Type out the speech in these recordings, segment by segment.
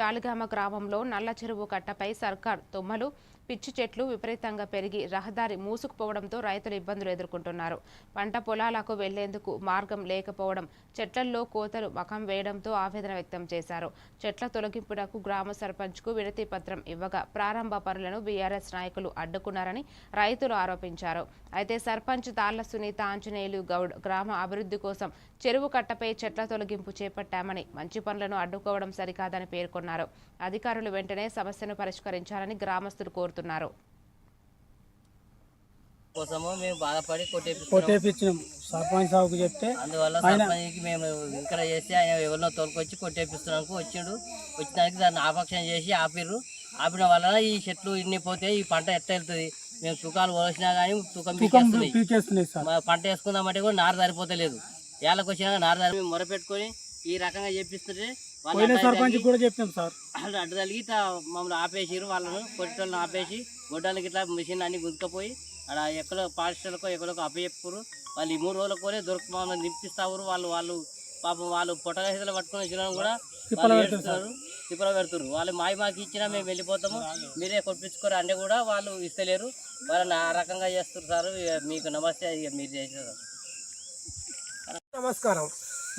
జాలిగామ గ్రామంలో నల్ల చెరువు కట్టపై సర్కార్ తుమ్మలు పిచ్చి చెట్లు విపరీతంగా పెరిగి రహదారి మూసుకుపోవడంతో రైతులు ఇబ్బందులు ఎదుర్కొంటున్నారు. పంట పొలాలకు వెళ్లేందుకు మార్గం లేకపోవడం, చెట్లల్లో కోతలు మకం వేయడంతో ఆవేదన వ్యక్తం చేశారు. చెట్ల తొలగింపునకు గ్రామ సర్పంచ్కు వినతి పత్రం ఇవ్వగా ప్రారంభ పనులను బీఆర్ఎస్ నాయకులు అడ్డుకున్నారని రైతులు ఆరోపించారు. అయితే సర్పంచ్ తాళ్ల సునీత ఆంజనేయులు గౌడ్ గ్రామ అభివృద్ధి కోసం చెరువు కట్టపై చెట్ల తొలగింపు చేపట్టామని, మంచి పనులను అడ్డుకోవడం సరికాదని పేర్కొన్నారు. అధికారులు వెంటనే సమస్యను పరిష్కరించాలని గ్రామస్తులు కోరుతున్నారు. మేము బాధపడి కొట్టేపించినాం సర్పంచ్ సాగుకు చెప్తే, అందువల్ల సర్పంచ్కి మేము ఇక్కడ చేస్తే ఆయన ఎవరినో తోలుకొచ్చి కొట్టేపిస్తున్నానికి వచ్చినానికి దాన్ని ఆపక్షం చేసి ఆపిన వలన ఈ చెట్లు ఇన్ని పోతే ఈ పంట ఎట్లా వెళ్తుంది. మేము తుకాలు పోసినా కానీ తుకం పీకేస్తున్నాయి. పంట వేసుకుందామంటే కూడా నారు సరిపోతలేదు. ఏళ్ళకి వచ్చినాక నారు సరి మొరపెట్టుకొని ఈ రకంగా చేపిస్తుంటే సర్పంచ్ కూడా చెప్తాం సార్ వాళ్ళు అడ్డు తగిలి ఇట్లా మమ్మల్ని ఆపేసిరు. వాళ్ళను కొట్టేళ్ళని ఆపేసి గొడ్డలకి ఇట్లా మిషన్ అన్ని గుంజుకపోయి అక్కడ ఎక్కడో పాస్టర్లకో ఎక్కడికో అప్పచెప్పురు. వాళ్ళు ఈ 3 రోజులకు కూడా మమ్మల్ని నింపిస్తారు. వాళ్ళు పాపం వాళ్ళు పొట్టగేసలు పట్టుకుని వచ్చినా కూడా తిప్పలు పెడుతున్నారు. వాళ్ళు మాకి ఇచ్చినా మేము వెళ్ళిపోతాము, మీరే కొట్టించుకోరు అంటే కూడా వాళ్ళు ఇస్తలేరు. వాళ్ళని ఆ రకంగా చేస్తున్నారు సార్. మీకు నమస్తే. మీరు చేసేది నమస్కారం.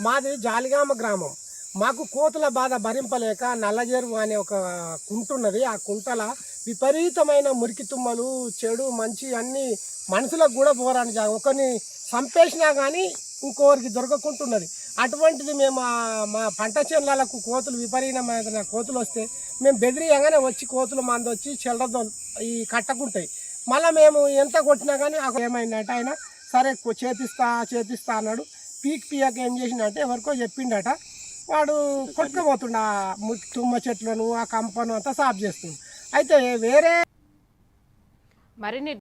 మాది జాలిగామ గ్రామం. మాకు కోతుల బాధ భరింపలేక నల్లజెరువు అనే ఒక కుంటున్నది. ఆ కుంటల విపరీతమైన మురికి తుమ్మలు, చెడు మంచి అన్ని మనుషులకు కూడా పోరాని జాగా. ఒకరిని చంపేసినా కానీ ఇంకోరికి దొరకకుంటున్నది. అటువంటిది మేము మా పంట చేనులకు కోతులు విపరీతమైన కోతులు వస్తే మేము బెదిరియంగానే వచ్చి కోతులు మంది వచ్చి చెల్లతో ఈ కట్టకుంటాయి. మళ్ళీ మేము ఎంత కొట్టినా కానీ ఏమైందంటే ఆయన సరే చేపిస్తా అన్నాడు. పీక్ ఏం చేసిండంటే ఎవరికో చెప్పిండట. వాడు కొట్టుకుపోతుండ తుమ్మ చెట్లను ఆ కంపను అంతా సాఫ్ చేస్తుంది. అయితే వేరే మరిన్ని